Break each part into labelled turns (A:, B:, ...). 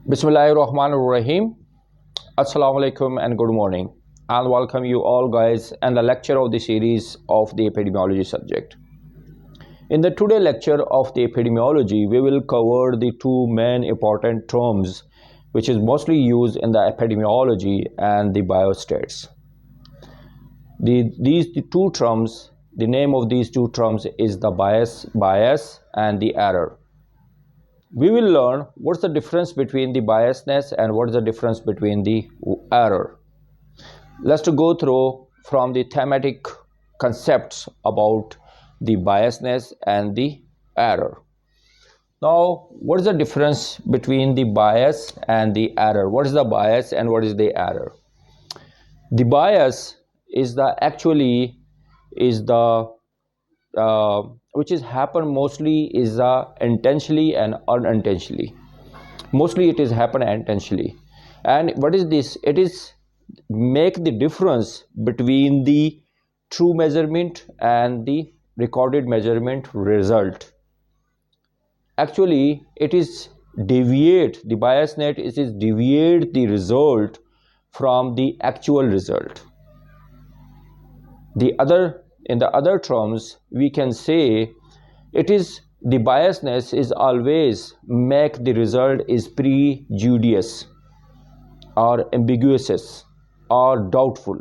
A: Bismillahirrahmanirrahim. Assalamu alaikum and good morning. I'll welcome you all guys and the lecture of the series of the epidemiology subject. In the today lecture of the epidemiology, we will cover the two main important terms which is mostly used in the epidemiology and the biostats. These two terms, the name of these two terms is the bias and the error. We will learn what's the difference between the biasness and what is the difference between the error. Let's go through from the thematic concepts about the biasness and the error. Now, what is the difference between the bias and the error? What is the bias and what is the error? The bias is the actually is the which is happen mostly is intentionally and unintentionally. Mostly it is happen intentionally. And what is this? It is make the difference between the true measurement and the recorded measurement result. Actually, it is deviate the bias net is deviate the result from the actual result. In the other terms, we can say it is the biasness is always make the result is prejudicious or ambiguous or doubtful.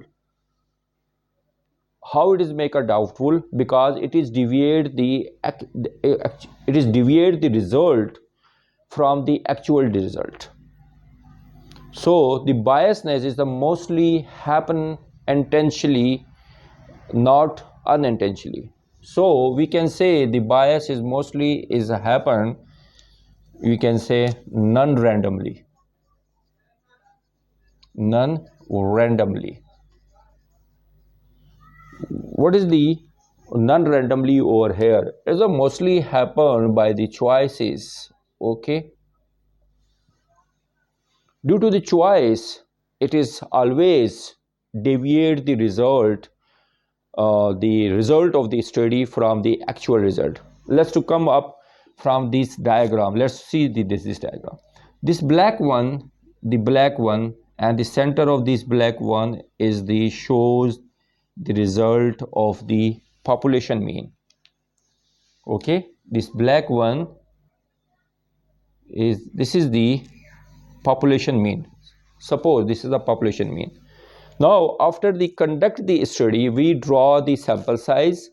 A: How it is make a doubtful? Because it is deviate the result from the actual result. So the biasness is the mostly happen intentionally, not unintentionally. So we can say the bias is mostly is happen, we can say non-randomly. What is the non-randomly over here? It is mostly happen by the choices. Okay, due to the choice, it is always deviate the result of the study from the actual result. Let's to come up from this diagram. Let's see this diagram. This black one, and the center of this black one is the shows the result of the population mean. Okay, this black one is the population mean. Suppose this is the population mean. Now, after the conduct the study, we draw the sample size,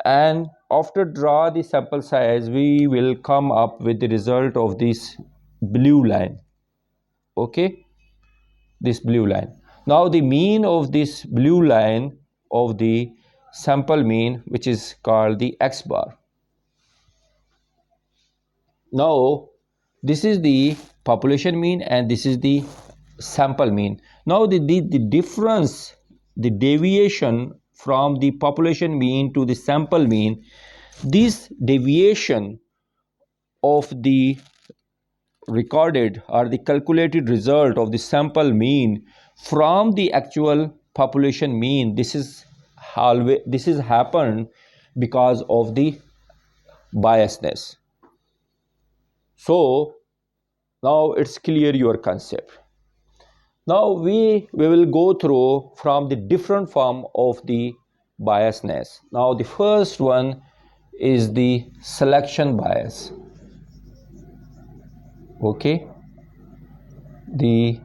A: and after draw the sample size, we will come up with the result of this blue line. Okay, this blue line. Now, the mean of this blue line of the sample mean, which is called the x bar. Now, this is the population mean and this is the sample mean. Now the difference, the deviation from the population mean to the sample mean, this deviation of the recorded or the calculated result of the sample mean from the actual population mean, this is happened because of the biasness. So now it's clear your concept. Now we will go through from the different form of the biasness. Now the first one is the selection bias. Okay, the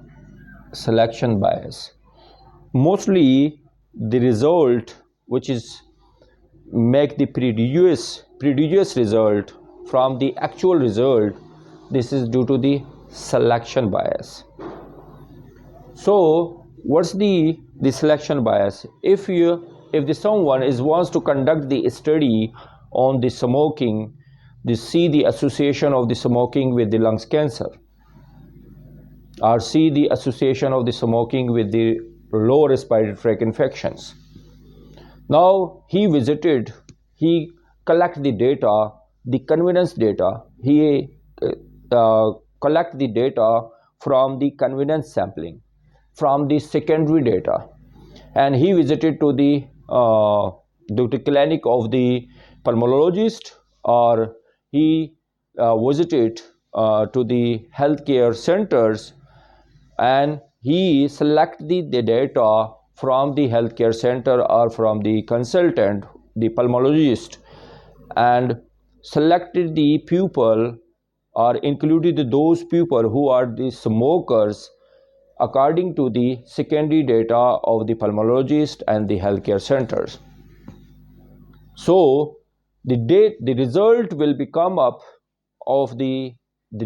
A: selection bias. Mostly the result which is make the prejudicious result from the actual result, this is due to the selection bias. So what's the selection bias? If someone wants to conduct the study on the smoking, they see the association of the smoking with the lungs cancer, or see the association of the smoking with the lower respiratory tract infections. Now he collect the data, the convenience data. He collect the data from the convenience sampling, from the secondary data, and he visited to the clinic of the pulmonologist, or he visited to the healthcare centers, and he select the data from the healthcare center or from the consultant, the pulmonologist, and selected the people or included those people who are the smokers according to the secondary data of the pulmonologist and the healthcare centers. So the result will become up of the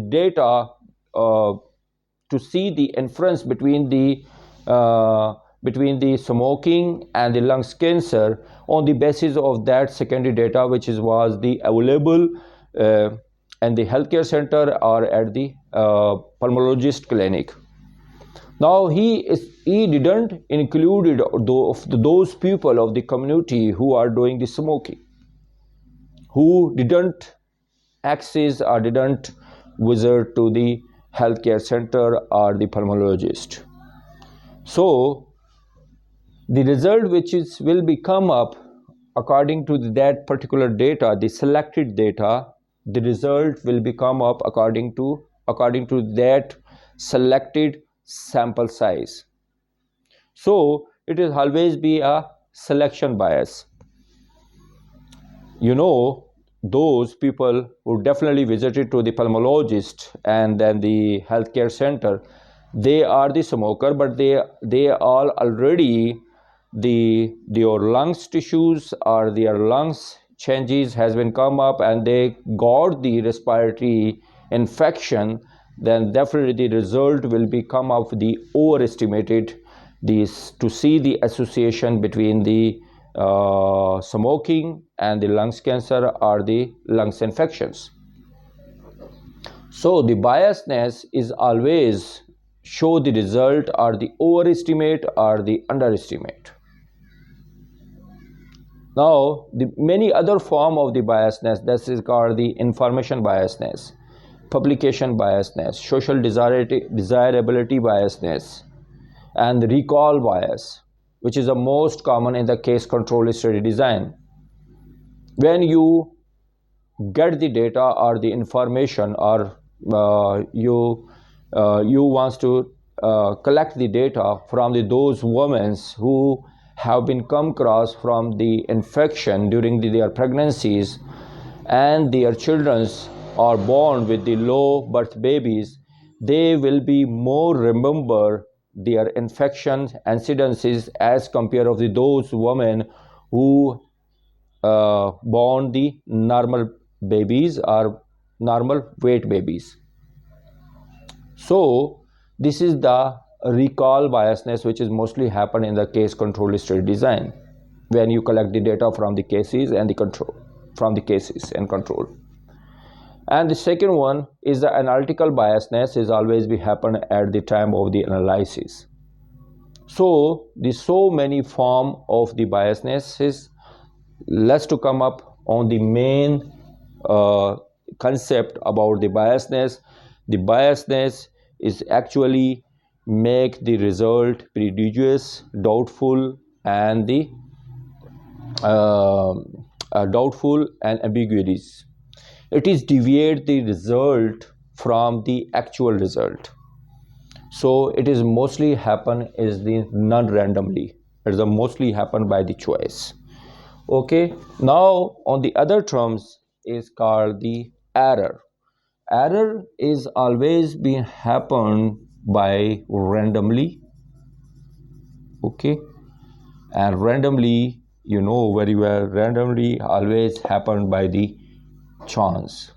A: data to see the inference between the smoking and the lungs cancer on the basis of that secondary data which was the available in the healthcare center or at the pulmonologist clinic. Now he didn't included those people of the community who are doing the smoking, who didn't access or didn't visit to the healthcare center or the pulmonologist. So the result which will become up according to that particular data, the selected data, the result will become up according to that selected sample size. So it will always be a selection bias. Those people who definitely visited to the pulmonologist and then the healthcare center, they are the smoker, but they are already their lungs tissues or their lungs changes has been come up and they got the respiratory infection. Then definitely the result will become of the overestimated this to see the association between the smoking and the lungs cancer or the lungs infections. So the biasness is always show the result or the overestimate or the underestimate. Now the many other form of the biasness, this is called the information biasness, publication biasness, social desirability biasness, and the recall bias, which is the most common in the case control study design. When you get the data or the information, or you wants to collect the data from those women who have been come across from the infection during their pregnancies, and their children are born with the low birth babies, they will be more remember their infection incidences as compared of those women who born the normal babies or normal weight babies. So this is the recall biasness which is mostly happen in the case control study design, when you collect the data from the cases and the control from the cases and control. And the second one is the analytical biasness is always be happen at the time of the analysis. So the so many form of the biasness is let's to come up on the main concept about the biasness. The biasness is actually make the result prejudicious, doubtful, and the doubtful and ambiguities. It is deviate the result from the actual result. So it is mostly happen is the non-randomly. It is mostly happen by the choice. Okay, now on the other terms is called the error. Error is always been happen by randomly. Okay, and randomly, very well, randomly always happen by the chance.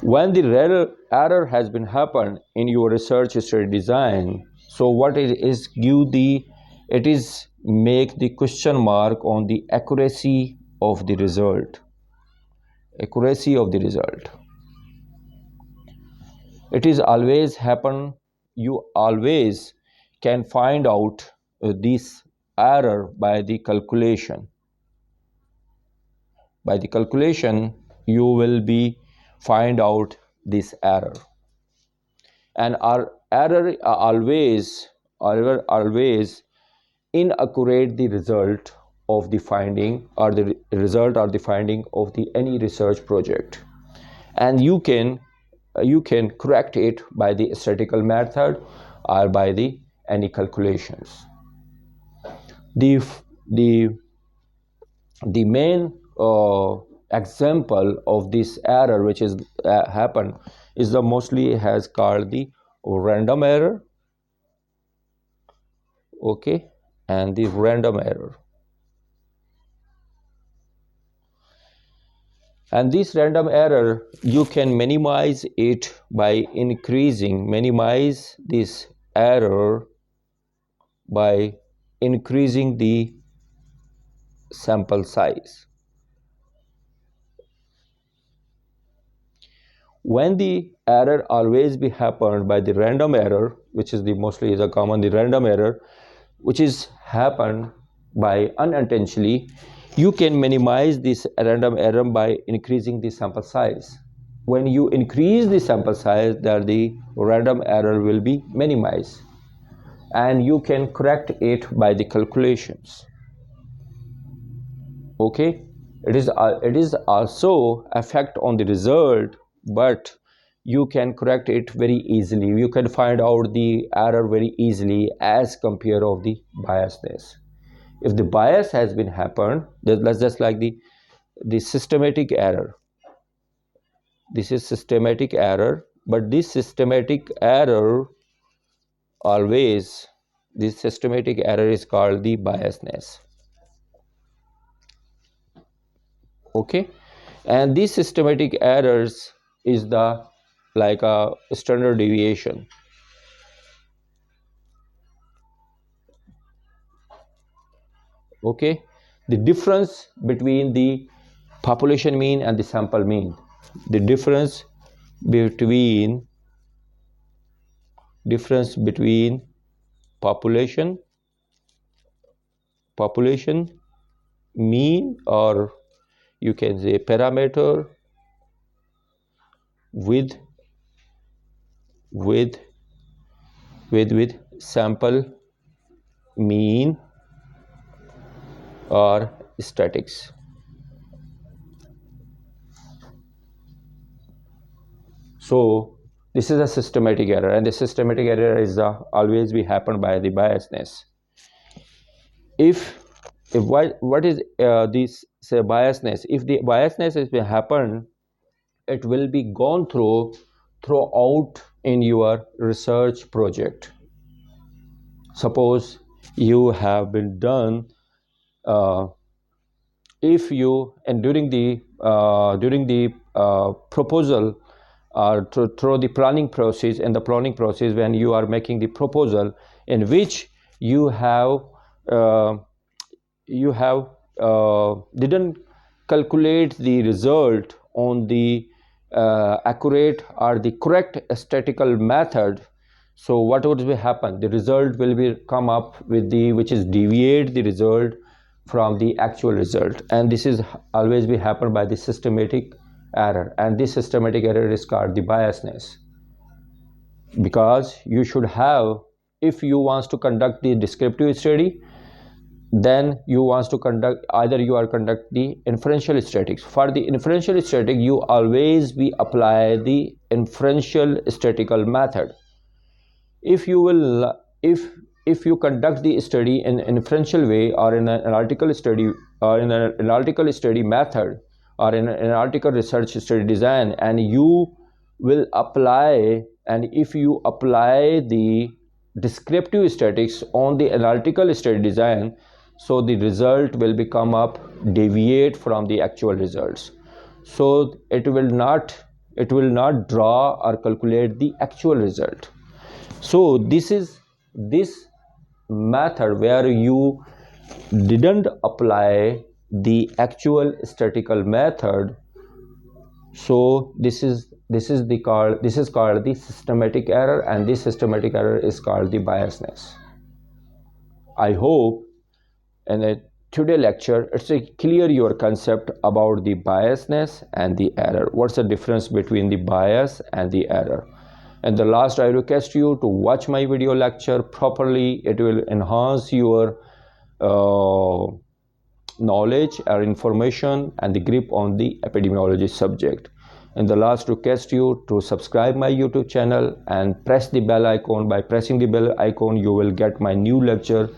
A: When the error has been happened in your research study design, so what it is give the, it is make the question mark on the accuracy of the result. Accuracy of the result. It is always happen, you always can find out this error by the calculation. By the calculation, you will be find out this error. And our error always inaccurate the result of the finding or the result or the finding of the any research project, and you can correct it by the statistical method or by the any calculations. The the the main example of this error which is happened is the mostly has called the random error. Okay, and the random error. And this random error, you can minimize it by minimize this error by increasing the sample size. When the error always be happened by the random error, which is the mostly is a common the random error, which is happened by unintentionally, you can minimize this random error by increasing the sample size. When you increase the sample size, that the random error will be minimized, and you can correct it by the calculations. Okay, it is also effect on the result, but you can correct it very easily. You can find out the error very easily as compare of the biasness. If the bias has been happened, let's just like the systematic error. This is systematic error, but this systematic error always, this systematic error is called the biasness. Okay, and these systematic errors is the like a standard deviation. Okay, the difference between the population mean and the sample mean, the difference between population mean, or you can say parameter with with sample mean or statics. So this is a systematic error, and the systematic error is always be happened by the biasness. If what is this say biasness? If the biasness is happen, it will be gone throughout in your research project. Suppose you have been done if you and during the proposal or through the planning process, in the planning process when you are making the proposal, in which you have didn't calculate the result on the accurate or the correct statistical method. So what would be happen? The result will be come up with the which is deviate the result from the actual result, and this is always be happen by the systematic error, and this systematic error is called the biasness. Because you should have, if you want to conduct the descriptive study, then you want to conduct either you are conduct the inferential statistics. For the inferential statistics, you always be apply the inferential statistical method. If you will if you conduct the study in an inferential way, or in an analytical study, or in an analytical study method, or in an analytical research study design, and you will apply, and if you apply the descriptive statistics on the analytical study design, so the result will become up deviate from the actual results. So it will not draw or calculate the actual result. So this is this method where you didn't apply the actual statistical method. So this is called the systematic error, and this systematic error is called the biasness. I hope in a today lecture it's a clear your concept about the biasness and the error. What's the difference between the bias and the error? And the last, I request you to watch my video lecture properly. It will enhance your knowledge or information and the grip on the epidemiology subject. And the last, request you to subscribe my YouTube channel and press the bell icon. By pressing the bell icon, you will get my new lecture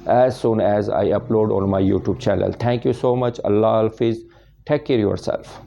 A: as soon as I upload on my YouTube channel. Thank you so much. Allah Hafiz. Take care of yourself.